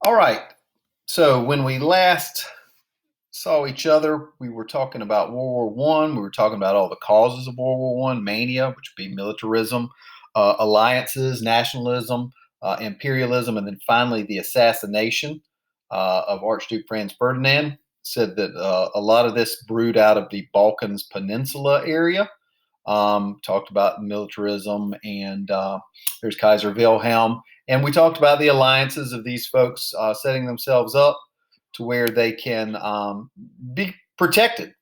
All right. So when we last saw each other, we were talking about World War I. We were talking about all the causes of World War I, mania, which would be militarism, alliances, nationalism, imperialism, and then finally the assassination of Archduke Franz Ferdinand. Said that a lot of this brewed out of the Balkans Peninsula area. Talked about militarism, and there's Kaiser Wilhelm. And we talked about the alliances of these folks setting themselves up to where they can be protected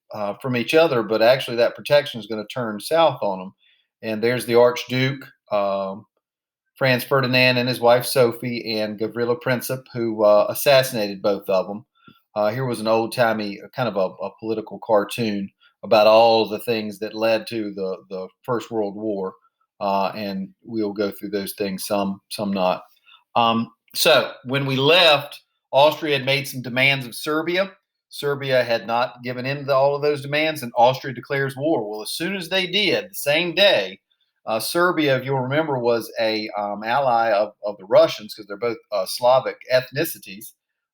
from each other, but actually that protection is going to turn south on them. And there's the Archduke, Franz Ferdinand, and his wife Sophie, and Gavrilo Princip, who assassinated both of them. Here was an old timey kind of a political cartoon about all the things that led to the First World War, and we'll go through those things, some not. So when we left, Austria had made some demands of Serbia. Serbia had not given in to all of those demands, and Austria declares war. Well, as soon as they did, the same day, Serbia, if you'll remember, was a ally of the Russians because they're both Slavic ethnicities.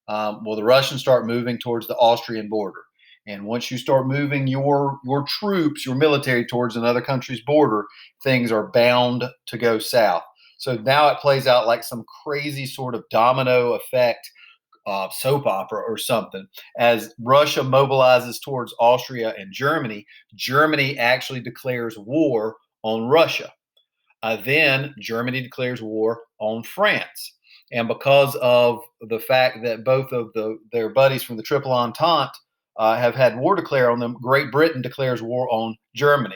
Well, the Russians start moving towards the Austrian border. And once you start moving your troops, your military towards another country's border, things are bound to go south. So now it plays out like some crazy sort of domino effect soap opera or something. As Russia mobilizes towards Austria and Germany, Germany actually declares war on Russia. Then Germany declares war on France. And because of the fact that both of their buddies from the Triple Entente have had war declared on them, Great Britain declares war on Germany.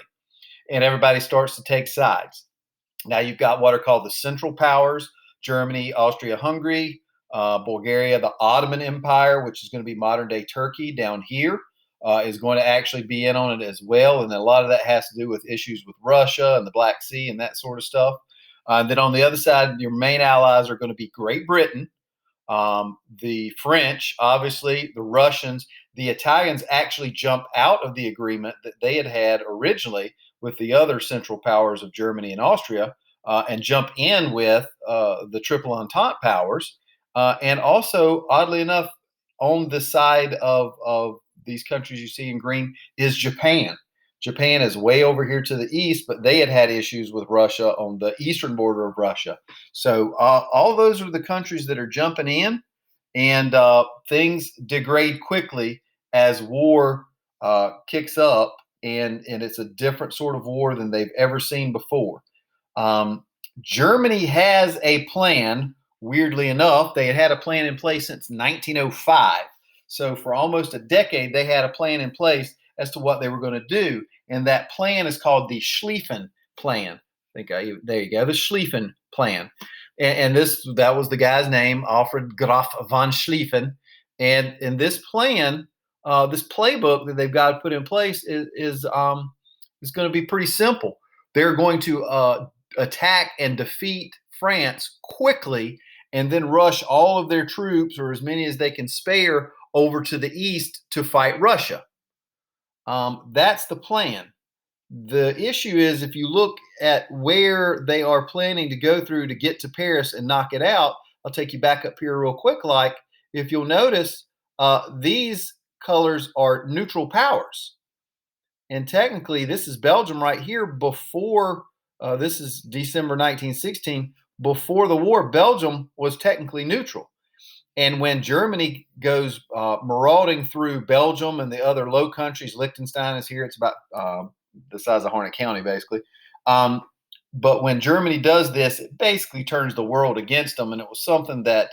And everybody starts to take sides. Now you've got what are called the Central Powers: Germany, Austria, Hungary, Bulgaria, the Ottoman Empire, which is going to be modern day Turkey down here, is going to actually be in on it as well. And a lot of that has to do with issues with Russia and the Black Sea and that sort of stuff. And then on the other side, your main allies are going to be Great Britain, the French, obviously, the Russians. The Italians actually jump out of the agreement that they had originally with the other Central Powers of Germany and Austria, and jump in with the Triple Entente powers. And also, oddly enough, on the side of these countries you see in green is Japan. Japan is way over here to the east, but they had issues with Russia on the eastern border of Russia. So all those are the countries that are jumping in, and things degrade quickly as war kicks up, and it's a different sort of war than they've ever seen before. Um, Germany has a plan. Weirdly enough, they had a plan in place since 1905. So for almost a decade, they had a plan in place as to what they were going to do, and that plan is called the Schlieffen Plan. There you go, the Schlieffen Plan, and that was the guy's name, Alfred Graf von Schlieffen, and in this plan, this playbook that they've got to put in place is going to be pretty simple. They're going to attack and defeat France quickly, and then rush all of their troops, or as many as they can spare, over to the east to fight Russia. That's the plan. The issue is, if you look at where they are planning to go through to get to Paris and knock it out, I'll take you back up here real quick. Like, if you'll notice, these colors are neutral powers. And technically, this is Belgium right here before, this is December 1916. Before the war, Belgium was technically neutral. And when Germany goes marauding through Belgium and the other Low Countries, Liechtenstein is here, it's about the size of Harnett County, basically. But when Germany does this, it basically turns the world against them. And it was something that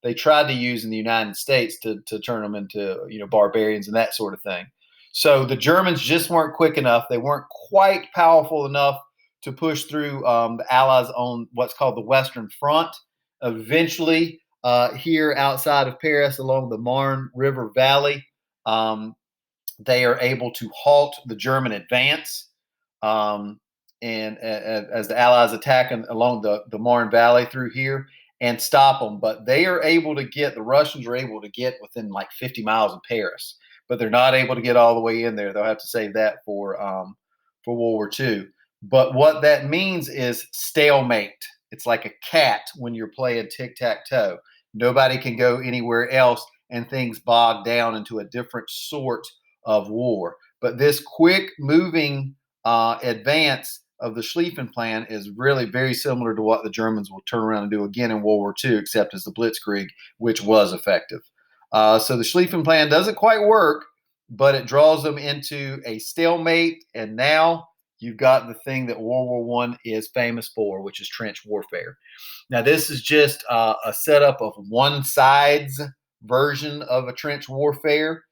they tried to use in the United States to turn them into, barbarians and that sort of thing. So the Germans just weren't quick enough. They weren't quite powerful enough to push through the Allies on what's called the Western Front. Eventually, here outside of Paris, along the Marne River Valley, they are able to halt the German advance, and as the Allies attack along the Marne Valley through here and stop them. But they are able to the Russians are able to get within like 50 miles of Paris, but they're not able to get all the way in there. They'll have to save that for World War II. But what that means is stalemate. It's like a cat when you're playing tic-tac-toe. Nobody can go anywhere else, and things bog down into a different sort of war. But this quick moving advance of the Schlieffen Plan is really very similar to what the Germans will turn around and do again in World War II, except as the Blitzkrieg, which was effective. So the Schlieffen Plan doesn't quite work, but it draws them into a stalemate, and now you've got the thing that World War One is famous for, which is trench warfare. Now, this is just a setup of one side's version of a trench warfare.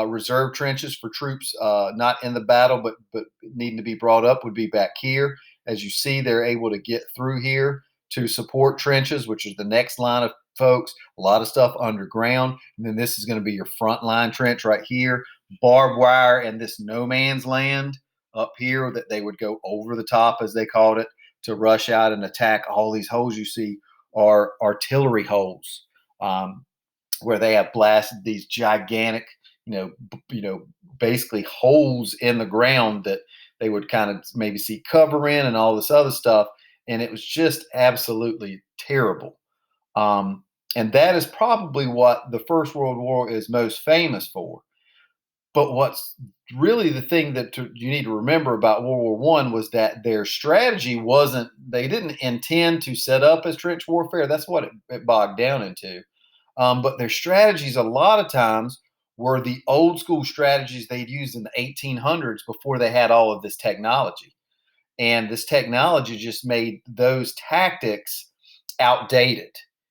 Reserve trenches for troops not in the battle, but needing to be brought up would be back here. As you see, they're able to get through here to support trenches, which is the next line of folks. A lot of stuff underground, and then this is going to be your front line trench right here. Barbed wire and this no man's land up here that they would go over the top, as they called it, to rush out and attack. All these holes you see are artillery holes, where they have blasted these gigantic, basically holes in the ground that they would kind of maybe see cover in and all this other stuff. And it was just absolutely terrible. And that is probably what the First World War is most famous for. But what's really the thing that you need to remember about World War One was that their strategy wasn't, they didn't intend to set up as trench warfare. That's what it bogged down into. But their strategies a lot of times were the old school strategies they'd used in the 1800s before they had all of this technology. And this technology just made those tactics outdated.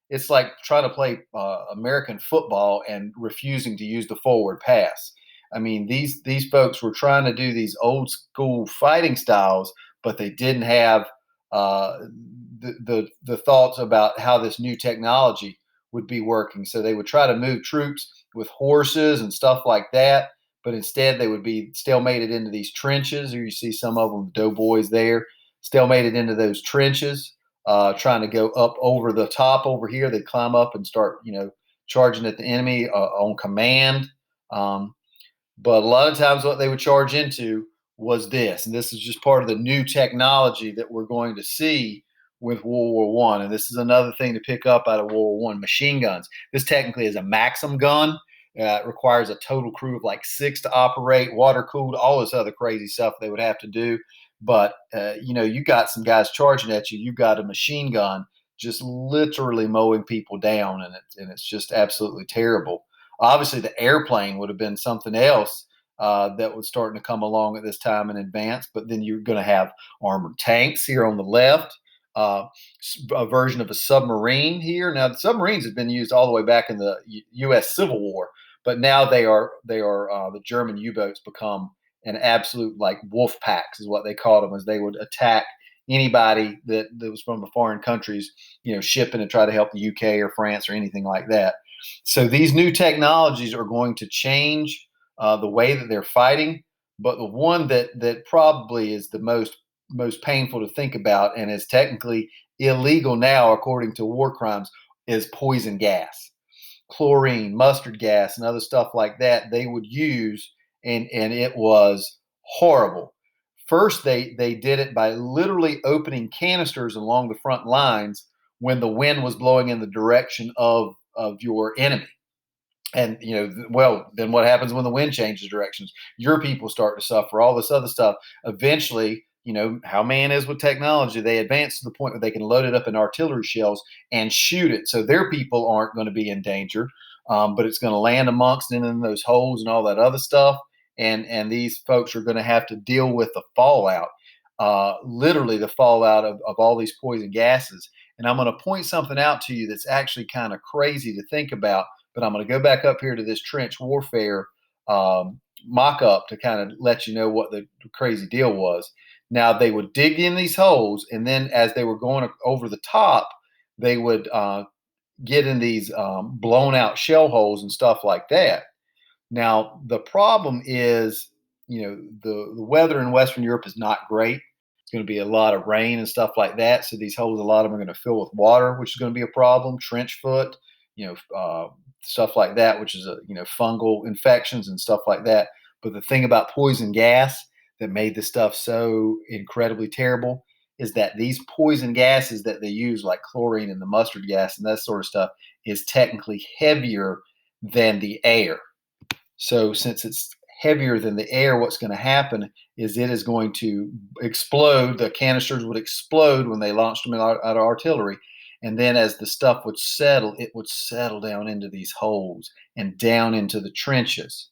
It's like trying to play American football and refusing to use the forward pass. I mean, these folks were trying to do these old school fighting styles, but they didn't have the thoughts about how this new technology would be working. So they would try to move troops with horses and stuff like that, but instead they would be stalemated into these trenches. Here you see some of them, doughboys there, stalemated into those trenches, trying to go up over the top over here. They'd climb up and start, charging at the enemy on command. But a lot of times what they would charge into was this. And this is just part of the new technology that we're going to see with World War One. And this is another thing to pick up out of World War One: machine guns. This technically is a Maxim gun. It requires a total crew of like 6 to operate, water cooled, all this other crazy stuff they would have to do. But you got some guys charging at you. You've got a machine gun just literally mowing people down, and it's just absolutely terrible. Obviously, the airplane would have been something else that was starting to come along at this time in advance. But then you're going to have armored tanks here on the left, uh, a version of a submarine here. Now, the submarines have been used all the way back in the U.S. Civil War, but now the German U-boats become an absolute like wolf packs is what they called them, as they would attack anybody that was from the foreign countries, shipping to try to help the UK or France or anything like that. So these new technologies are going to change the way that they're fighting. But the one that probably is the most painful to think about, and is technically illegal now according to war crimes, is poison gas. Chlorine, mustard gas, and other stuff like that they would use, and it was horrible. First, they did it by literally opening canisters along the front lines when the wind was blowing in the direction of your enemy. And then what happens when the wind changes directions? Your people start to suffer. All this other stuff. Eventually, how man is with technology, they advance to the point where they can load it up in artillery shells and shoot it, so their people aren't going to be in danger. But it's going to land amongst and in those holes and all that other stuff. And these folks are going to have to deal with the fallout, literally the fallout of all these poison gases. And I'm going to point something out to you that's actually kind of crazy to think about. But I'm going to go back up here to this trench warfare mock-up to kind of let you know what the crazy deal was. Now, they would dig in these holes, and then as they were going over the top, they would get in these blown-out shell holes and stuff like that. Now, the problem is, the weather in Western Europe is not great. It's going to be a lot of rain and stuff like that. So these holes, a lot of them are going to fill with water, which is going to be a problem. Trench foot, stuff like that, which is fungal infections and stuff like that. But the thing about poison gas that made this stuff so incredibly terrible is that these poison gases that they use, like chlorine and the mustard gas and that sort of stuff, is technically heavier than the air. So since it's heavier than the air, what's going to happen is it is going to explode. The canisters would explode when they launched them out of artillery. And then as the stuff would settle, it would settle down into these holes and down into the trenches.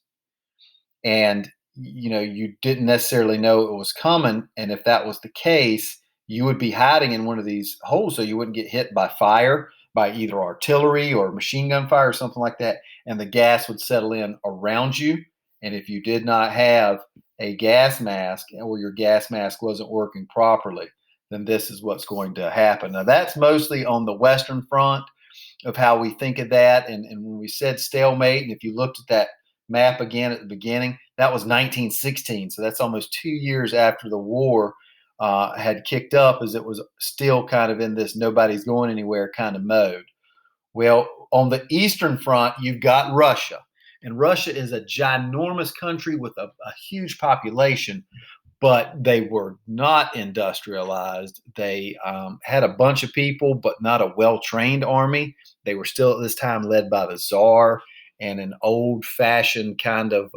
And you didn't necessarily know it was coming. And if that was the case, you would be hiding in one of these holes so you wouldn't get hit by fire, by either artillery or machine gun fire or something like that. And the gas would settle in around you. And if you did not have a gas mask, or your gas mask wasn't working properly, then this is what's going to happen. Now, that's mostly on the Western Front of how we think of that. And when we said stalemate, and if you looked at that map again at the beginning, that was 1916. So that's almost 2 years after the war had kicked up, as it was still kind of in this nobody's going anywhere kind of mode. Well, on the Eastern Front, you've got Russia. And Russia is a ginormous country with a huge population, but they were not industrialized. They had a bunch of people, but not a well-trained army. They were still at this time led by the Tsar and an old-fashioned kind of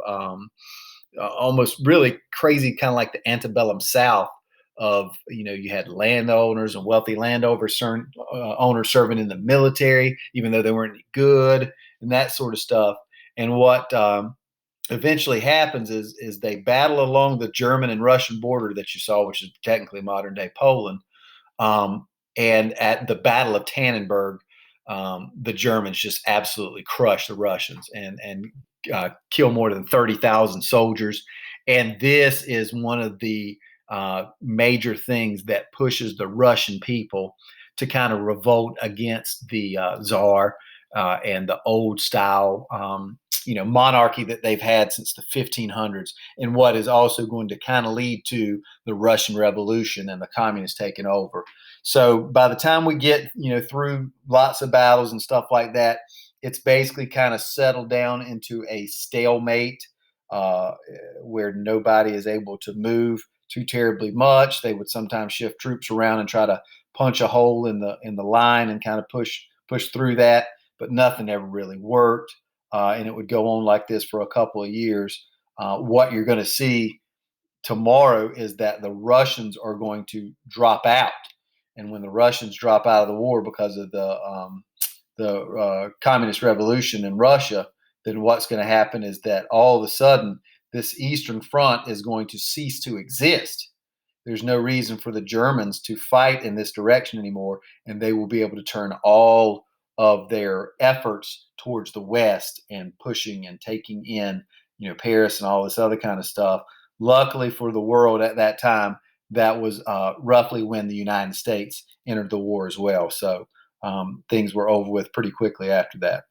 almost really crazy, kind of like the antebellum South of, you had landowners and wealthy landowners owners serving in the military, even though they weren't any good and that sort of stuff. And what eventually happens is they battle along the German and Russian border that you saw, which is technically modern day Poland. And at the Battle of Tannenberg, the Germans just absolutely crush the Russians and kill more than 30,000 soldiers. And this is one of the major things that pushes the Russian people to kind of revolt against the Tsar and the old style monarchy that they've had since the 1500s, and what is also going to kind of lead to the Russian Revolution and the communists taking over. So by the time we get through lots of battles and stuff like that, it's basically kind of settled down into a stalemate where nobody is able to move too terribly much. They would sometimes shift troops around and try to punch a hole in the line and kind of push through that, but nothing ever really worked. And it would go on like this for a couple of years. What you're going to see tomorrow is that the Russians are going to drop out. And when the Russians drop out of the war because of the communist revolution in Russia, then what's going to happen is that all of a sudden this Eastern Front is going to cease to exist. There's no reason for the Germans to fight in this direction anymore, and they will be able to turn all of their efforts towards the West and pushing and taking in, Paris and all this other kind of stuff. Luckily for the world at that time, that was roughly when the United States entered the war as well. So things were over with pretty quickly after that.